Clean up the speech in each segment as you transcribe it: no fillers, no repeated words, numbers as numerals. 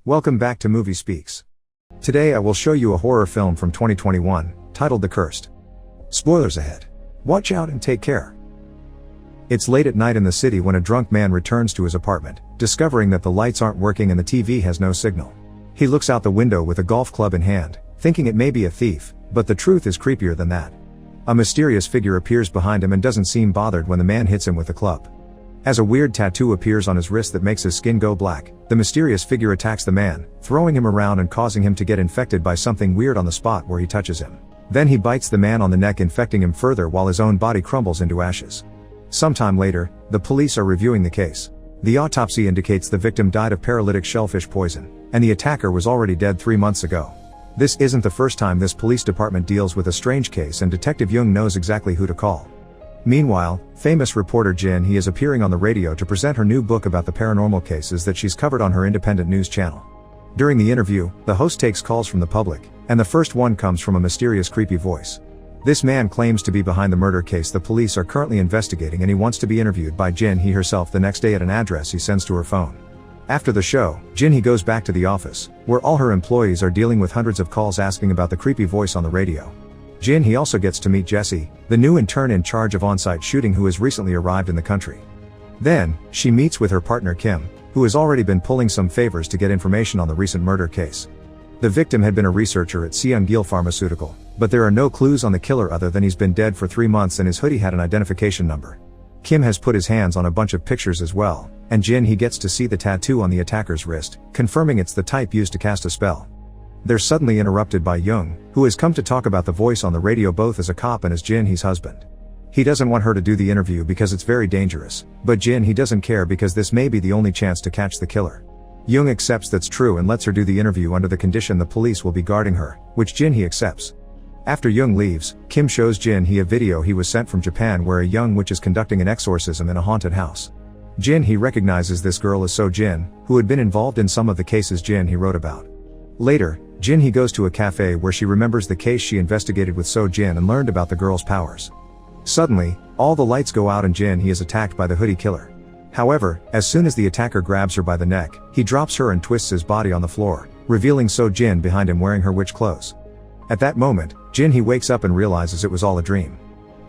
Welcome back to Movie Speaks. Today I will show you a horror film from 2021, titled The Cursed. Spoilers ahead. Watch out and take care. It's late at night in the city when a drunk man returns to his apartment, discovering that the lights aren't working and the TV has no signal. He looks out the window with a golf club in hand, thinking it may be a thief, but the truth is creepier than that. A mysterious figure appears behind him and doesn't seem bothered when the man hits him with the club. As a weird tattoo appears on his wrist that makes his skin go black, the mysterious figure attacks the man, throwing him around and causing him to get infected by something weird on the spot where he touches him. Then he bites the man on the neck, infecting him further while his own body crumbles into ashes. Sometime later, the police are reviewing the case. The autopsy indicates the victim died of paralytic shellfish poison, and the attacker was already dead 3 months ago. This isn't the first time this police department deals with a strange case, and Detective Jung knows exactly who to call. Meanwhile, famous reporter Jin He is appearing on the radio to present her new book about the paranormal cases that she's covered on her independent news channel. During the interview, the host takes calls from the public, and the first one comes from a mysterious creepy voice. This man claims to be behind the murder case the police are currently investigating, and he wants to be interviewed by Jin He herself the next day at an address he sends to her phone. After the show, Jin He goes back to the office, where all her employees are dealing with hundreds of calls asking about the creepy voice on the radio. Jin He also gets to meet Jesse, the new intern in charge of on-site shooting who has recently arrived in the country. Then, she meets with her partner Kim, who has already been pulling some favors to get information on the recent murder case. The victim had been a researcher at Seung-gil Pharmaceutical, but there are no clues on the killer other than he's been dead for 3 months and his hoodie had an identification number. Kim has put his hands on a bunch of pictures as well, and Jin He gets to see the tattoo on the attacker's wrist, confirming it's the type used to cast a spell. They're suddenly interrupted by Jung, who has come to talk about the voice on the radio both as a cop and as Jin He's husband. He doesn't want her to do the interview because it's very dangerous, but Jin He doesn't care because this may be the only chance to catch the killer. Jung accepts that's true and lets her do the interview under the condition the police will be guarding her, which Jin He accepts. After Jung leaves, Kim shows Jin He a video he was sent from Japan where a young witch is conducting an exorcism in a haunted house. Jin He recognizes this girl as So Jin, who had been involved in some of the cases Jin He wrote about. Later, Jin He goes to a cafe where she remembers the case she investigated with So Jin and learned about the girl's powers. Suddenly, all the lights go out and Jin He is attacked by the hoodie killer. However, as soon as the attacker grabs her by the neck, he drops her and twists his body on the floor, revealing So Jin behind him wearing her witch clothes. At that moment, Jin He wakes up and realizes it was all a dream.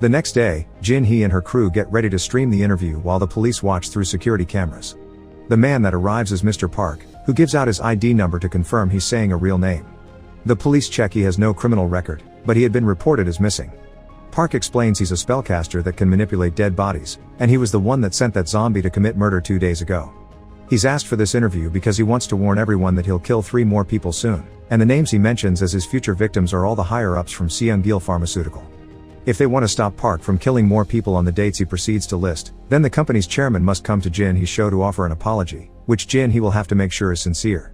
The next day, Jin He and her crew get ready to stream the interview while the police watch through security cameras. The man that arrives is Mr. Park, who gives out his ID number to confirm he's saying a real name. The police check he has no criminal record, but he had been reported as missing. Park explains he's a spellcaster that can manipulate dead bodies, and he was the one that sent that zombie to commit murder 2 days ago. He's asked for this interview because he wants to warn everyone that he'll kill 3 more people soon, and the names he mentions as his future victims are all the higher-ups from Seung-gil Pharmaceutical. If they want to stop Park from killing more people on the dates he proceeds to list, then the company's chairman must come to Jin He's show to offer an apology, which Jin He will have to make sure is sincere.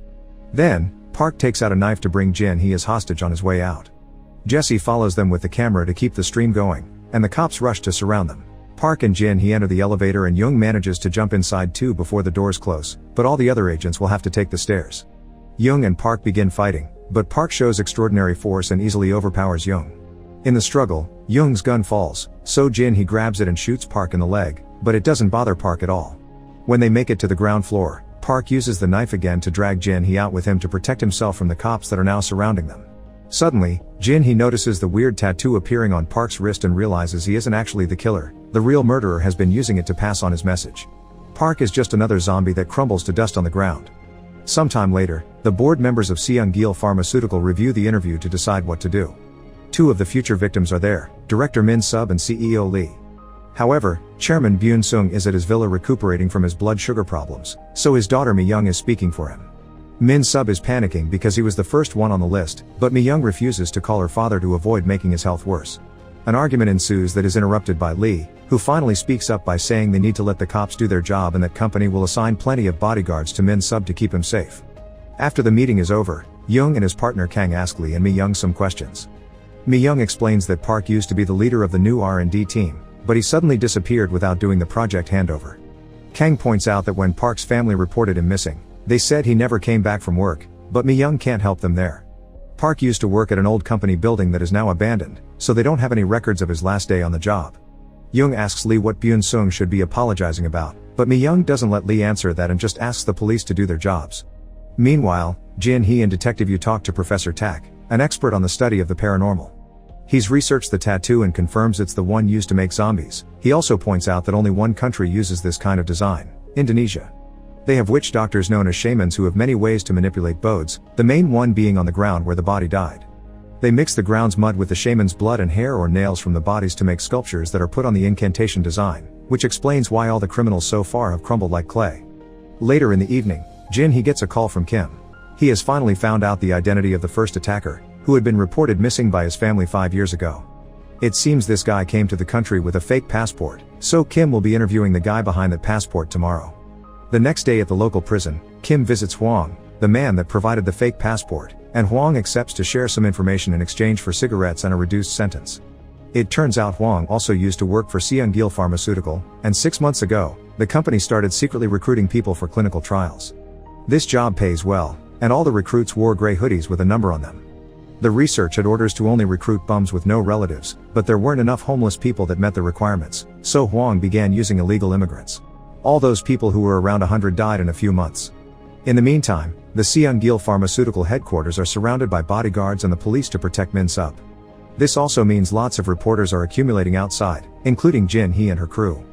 Then, Park takes out a knife to bring Jin He as hostage on his way out. Jesse follows them with the camera to keep the stream going, and the cops rush to surround them. Park and Jin He enter the elevator and Jung manages to jump inside too before the doors close, but all the other agents will have to take the stairs. Jung and Park begin fighting, but Park shows extraordinary force and easily overpowers Jung. In the struggle, Jung's gun falls, so Jin He grabs it and shoots Park in the leg, but it doesn't bother Park at all. When they make it to the ground floor, Park uses the knife again to drag Jin He out with him to protect himself from the cops that are now surrounding them. Suddenly, Jin He notices the weird tattoo appearing on Park's wrist and realizes he isn't actually the killer, the real murderer has been using it to pass on his message. Park is just another zombie that crumbles to dust on the ground. Sometime later, the board members of Seung-gil Pharmaceutical review the interview to decide what to do. 2 of the future victims are there, Director Min Sub and CEO Lee. However, Chairman Byun Sung is at his villa recuperating from his blood sugar problems, so his daughter Mi Young is speaking for him. Min Sub is panicking because he was the first one on the list, but Mi Young refuses to call her father to avoid making his health worse. An argument ensues that is interrupted by Lee, who finally speaks up by saying they need to let the cops do their job and that company will assign plenty of bodyguards to Min Sub to keep him safe. After the meeting is over, Jung and his partner Kang ask Lee and Mi Young some questions. Mi Young explains that Park used to be the leader of the new R&D team, but he suddenly disappeared without doing the project handover. Kang points out that when Park's family reported him missing, they said he never came back from work, but Mi Young can't help them there. Park used to work at an old company building that is now abandoned, so they don't have any records of his last day on the job. Jung asks Lee what Byun Sung should be apologizing about, but Mi Young doesn't let Lee answer that and just asks the police to do their jobs. Meanwhile, Jin Hee and Detective Yu talk to Professor Tak, an expert on the study of the paranormal. He's researched the tattoo and confirms it's the one used to make zombies. He also points out that only one country uses this kind of design: Indonesia. They have witch doctors known as shamans who have many ways to manipulate bodes, the main one being on the ground where the body died. They mix the ground's mud with the shaman's blood and hair or nails from the bodies to make sculptures that are put on the incantation design, which explains why all the criminals so far have crumbled like clay. Later in the evening, Jin Hee gets a call from Kim. He has finally found out the identity of the first attacker, who had been reported missing by his family 5 years ago. It seems this guy came to the country with a fake passport, so Kim will be interviewing the guy behind that passport tomorrow. The next day at the local prison, Kim visits Huang, the man that provided the fake passport, and Huang accepts to share some information in exchange for cigarettes and a reduced sentence. It turns out Huang also used to work for Seungil Pharmaceutical, and 6 months ago, the company started secretly recruiting people for clinical trials. This job pays well, and all the recruits wore gray hoodies with a number on them. The research had orders to only recruit bums with no relatives, but there weren't enough homeless people that met the requirements, so Huang began using illegal immigrants. All those people who were around 100 died in a few months. In the meantime, the Seungil Pharmaceutical headquarters are surrounded by bodyguards and the police to protect Min Sup. This also means lots of reporters are accumulating outside, including Jin Hee and her crew.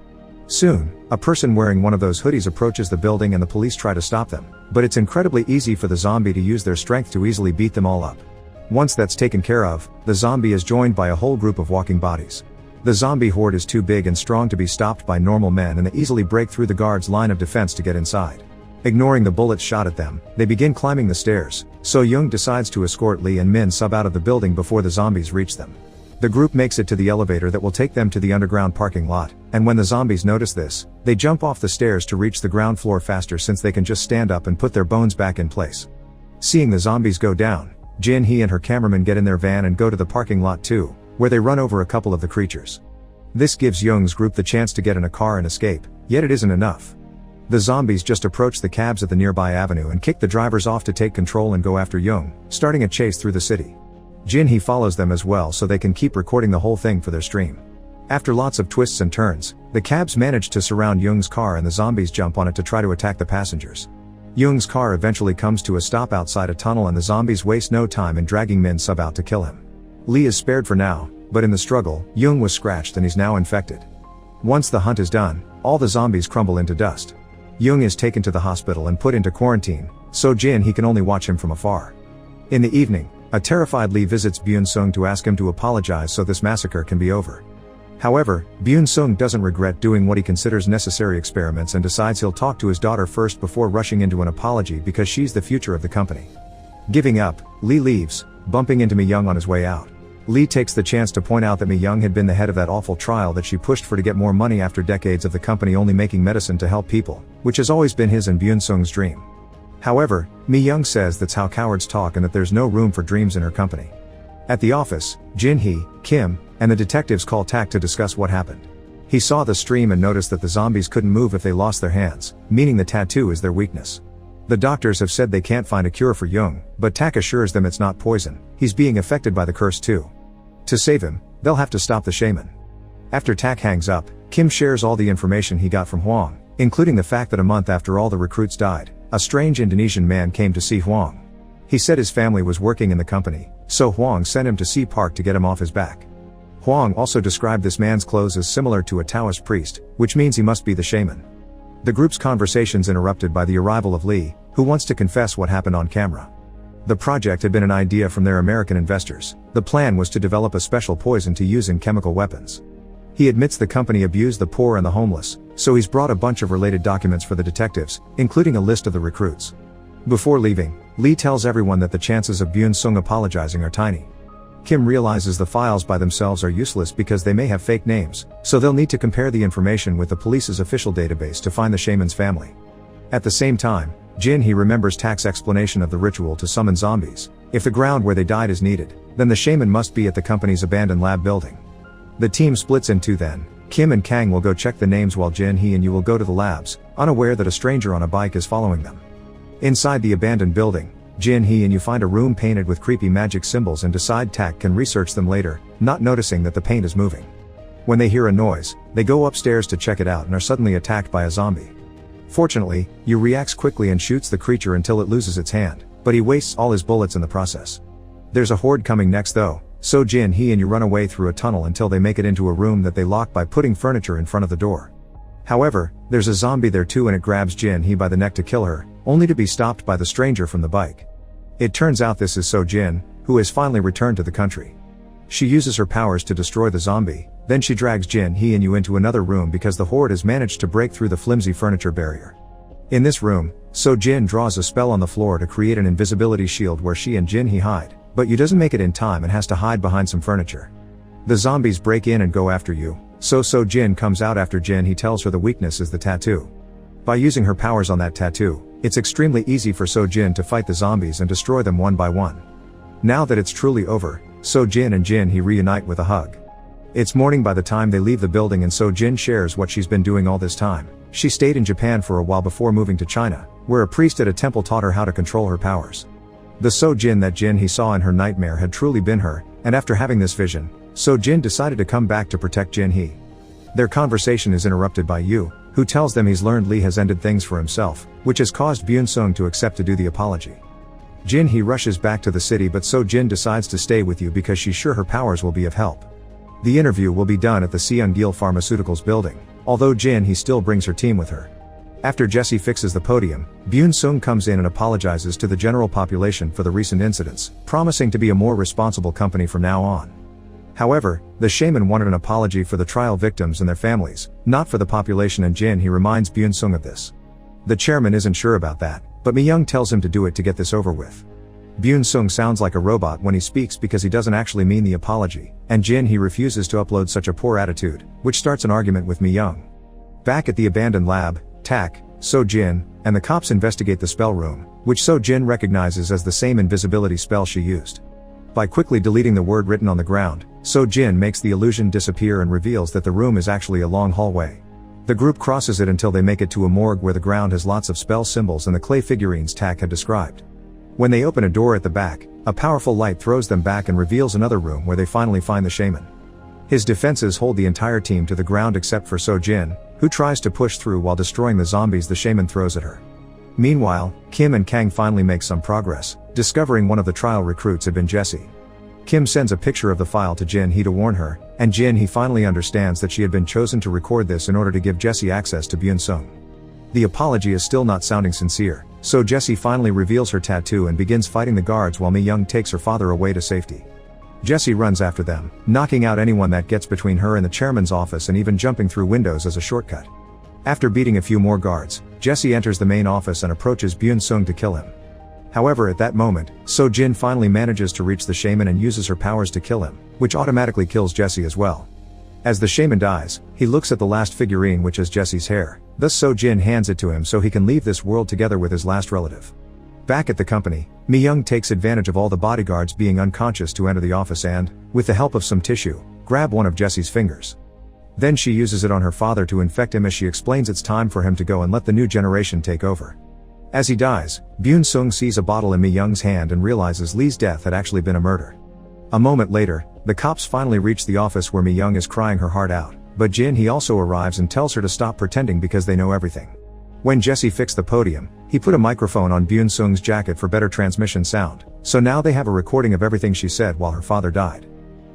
Soon, a person wearing one of those hoodies approaches the building and the police try to stop them, but it's incredibly easy for the zombie to use their strength to easily beat them all up. Once that's taken care of, the zombie is joined by a whole group of walking bodies. The zombie horde is too big and strong to be stopped by normal men, and they easily break through the guards' line of defense to get inside. Ignoring the bullets shot at them, they begin climbing the stairs, so Jung decides to escort Lee and Min Sub out of the building before the zombies reach them. The group makes it to the elevator that will take them to the underground parking lot, and when the zombies notice this, they jump off the stairs to reach the ground floor faster since they can just stand up and put their bones back in place. Seeing the zombies go down, Jin Hee and her cameraman get in their van and go to the parking lot too, where they run over a couple of the creatures. This gives Jung's group the chance to get in a car and escape, yet it isn't enough. The zombies just approach the cabs at the nearby avenue and kick the drivers off to take control and go after Jung, starting a chase through the city. Jin Hee follows them as well so they can keep recording the whole thing for their stream. After lots of twists and turns, the cabs manage to surround Jung's car and the zombies jump on it to try to attack the passengers. Jung's car eventually comes to a stop outside a tunnel and the zombies waste no time in dragging Min Sub out to kill him. Lee is spared for now, but in the struggle, Jung was scratched and he's now infected. Once the hunt is done, all the zombies crumble into dust. Jung is taken to the hospital and put into quarantine, so Jin Hee can only watch him from afar. In the evening, a terrified Lee visits Byun-sung to ask him to apologize so this massacre can be over. However, Byun-sung doesn't regret doing what he considers necessary experiments and decides he'll talk to his daughter first before rushing into an apology because she's the future of the company. Giving up, Lee leaves, bumping into Mi-young on his way out. Lee takes the chance to point out that Mi-young had been the head of that awful trial that she pushed for to get more money after decades of the company only making medicine to help people, which has always been his and Byun-sung's dream. However, Mi-young says that's how cowards talk and that there's no room for dreams in her company. At the office, Jin Hee, Kim, and the detectives call Tak to discuss what happened. He saw the stream and noticed that the zombies couldn't move if they lost their hands, meaning the tattoo is their weakness. The doctors have said they can't find a cure for Jung, but Tak assures them it's not poison, he's being affected by the curse too. To save him, they'll have to stop the shaman. After Tak hangs up, Kim shares all the information he got from Huang, including the fact that a month after all the recruits died, a strange Indonesian man came to see Huang. He said his family was working in the company, so Huang sent him to Sea Park to get him off his back. Huang also described this man's clothes as similar to a Taoist priest, which means he must be the shaman. The group's conversations interrupted by the arrival of Lee, who wants to confess what happened on camera. The project had been an idea from their American investors. The plan was to develop a special poison to use in chemical weapons. He admits the company abused the poor and the homeless, so he's brought a bunch of related documents for the detectives, including a list of the recruits. Before leaving, Lee tells everyone that the chances of Byun-sung apologizing are tiny. Kim realizes the files by themselves are useless because they may have fake names, so they'll need to compare the information with the police's official database to find the shaman's family. At the same time, Jin Hee remembers Tak's explanation of the ritual to summon zombies. If the ground where they died is needed, then the shaman must be at the company's abandoned lab building. The team splits in two then. Kim and Kang will go check the names while Jin Hee and Yu will go to the labs, unaware that a stranger on a bike is following them. Inside the abandoned building, Jin Hee and Yu find a room painted with creepy magic symbols and decide Tak can research them later, not noticing that the paint is moving. When they hear a noise, they go upstairs to check it out and are suddenly attacked by a zombie. Fortunately, Yu reacts quickly and shoots the creature until it loses its hand, but he wastes all his bullets in the process. There's a horde coming next though, so Jin Hee and Yu run away through a tunnel until they make it into a room that they lock by putting furniture in front of the door. However, there's a zombie there too and it grabs Jin Hee by the neck to kill her, only to be stopped by the stranger from the bike. It turns out this is So Jin, who has finally returned to the country. She uses her powers to destroy the zombie, then she drags Jin Hee and Yu into another room because the horde has managed to break through the flimsy furniture barrier. In this room, So Jin draws a spell on the floor to create an invisibility shield where she and Jin Hee hide, but Yu doesn't make it in time and has to hide behind some furniture. The zombies break in and go after Yu, so Jin comes out after Jin Hee tells her the weakness is the tattoo. By using her powers on that tattoo, it's extremely easy for So Jin to fight the zombies and destroy them one by one. Now that it's truly over, So Jin and Jin Hee reunite with a hug. It's morning by the time they leave the building and So Jin shares what she's been doing all this time. She stayed in Japan for a while before moving to China, where a priest at a temple taught her how to control her powers. The So Jin that Jin Hee saw in her nightmare had truly been her, and after having this vision, So Jin decided to come back to protect Jin Hee. Their conversation is interrupted by Yu, who tells them he's learned Lee has ended things for himself, which has caused Byun Sung to accept to do the apology. Jin Hee rushes back to the city but So Jin decides to stay with Yu because she's sure her powers will be of help. The interview will be done at the Seung-gil Pharmaceuticals building, although Jin Hee still brings her team with her. After Jesse fixes the podium, Byun Sung comes in and apologizes to the general population for the recent incidents, promising to be a more responsible company from now on. However, the shaman wanted an apology for the trial victims and their families, not for the population, and Jin Hee reminds Byun Sung of this. The chairman isn't sure about that, but Mi-young tells him to do it to get this over with. Byun Sung sounds like a robot when he speaks because he doesn't actually mean the apology, and Jin Hee refuses to upload such a poor attitude, which starts an argument with Mi-young. Back at the abandoned lab, Tak, So Jin, and the cops investigate the spell room, which So Jin recognizes as the same invisibility spell she used. By quickly deleting the word written on the ground, So Jin makes the illusion disappear and reveals that the room is actually a long hallway. The group crosses it until they make it to a morgue where the ground has lots of spell symbols and the clay figurines Tak had described. When they open a door at the back, a powerful light throws them back and reveals another room where they finally find the shaman. His defenses hold the entire team to the ground except for So Jin, who tries to push through while destroying the zombies the shaman throws at her. Meanwhile, Kim and Kang finally make some progress, discovering one of the trial recruits had been Jesse. Kim sends a picture of the file to Jin Hee to warn her, and Jin Hee finally understands that she had been chosen to record this in order to give Jesse access to Byun Sung. The apology is still not sounding sincere, so Jesse finally reveals her tattoo and begins fighting the guards while Mi-young takes her father away to safety. Jesse runs after them, knocking out anyone that gets between her and the chairman's office and even jumping through windows as a shortcut. After beating a few more guards, Jesse enters the main office and approaches Byun Sung to kill him. However, at that moment, So Jin finally manages to reach the shaman and uses her powers to kill him, which automatically kills Jesse as well. As the shaman dies, he looks at the last figurine which has Jesse's hair, thus So Jin hands it to him so he can leave this world together with his last relative. Back at the company, Mi-young takes advantage of all the bodyguards being unconscious to enter the office and, with the help of some tissue, grab one of Jesse's fingers. Then she uses it on her father to infect him as she explains it's time for him to go and let the new generation take over. As he dies, Byun Sung sees a bottle in Mi-young's hand and realizes Lee's death had actually been a murder. A moment later, the cops finally reach the office where Mi-young is crying her heart out, but Jin Hee also arrives and tells her to stop pretending because they know everything. When Jesse fixed the podium, he put a microphone on Byun Sung's jacket for better transmission sound, so now they have a recording of everything she said while her father died.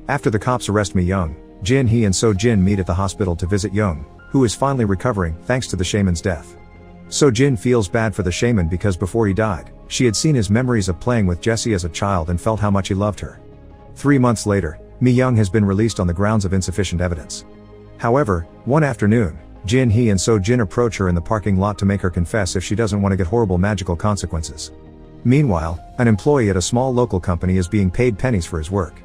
After the cops arrest Mi-young, Jin Hee and So Jin meet at the hospital to visit Young, who is finally recovering thanks to the shaman's death. So Jin feels bad for the shaman because before he died, she had seen his memories of playing with Jesse as a child and felt how much he loved her. 3 months later, Mi-young has been released on the grounds of insufficient evidence. However, one afternoon, Jin Hee and So Jin approach her in the parking lot to make her confess if she doesn't want to get horrible magical consequences. Meanwhile, an employee at a small local company is being paid pennies for his work.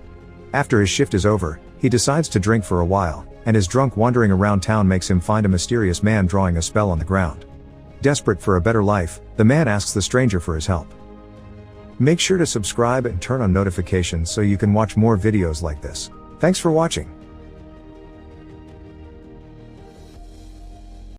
After his shift is over, he decides to drink for a while, and his drunk wandering around town makes him find a mysterious man drawing a spell on the ground. Desperate for a better life, the man asks the stranger for his help. Make sure to subscribe and turn on notifications so you can watch more videos like this. Thanks for watching.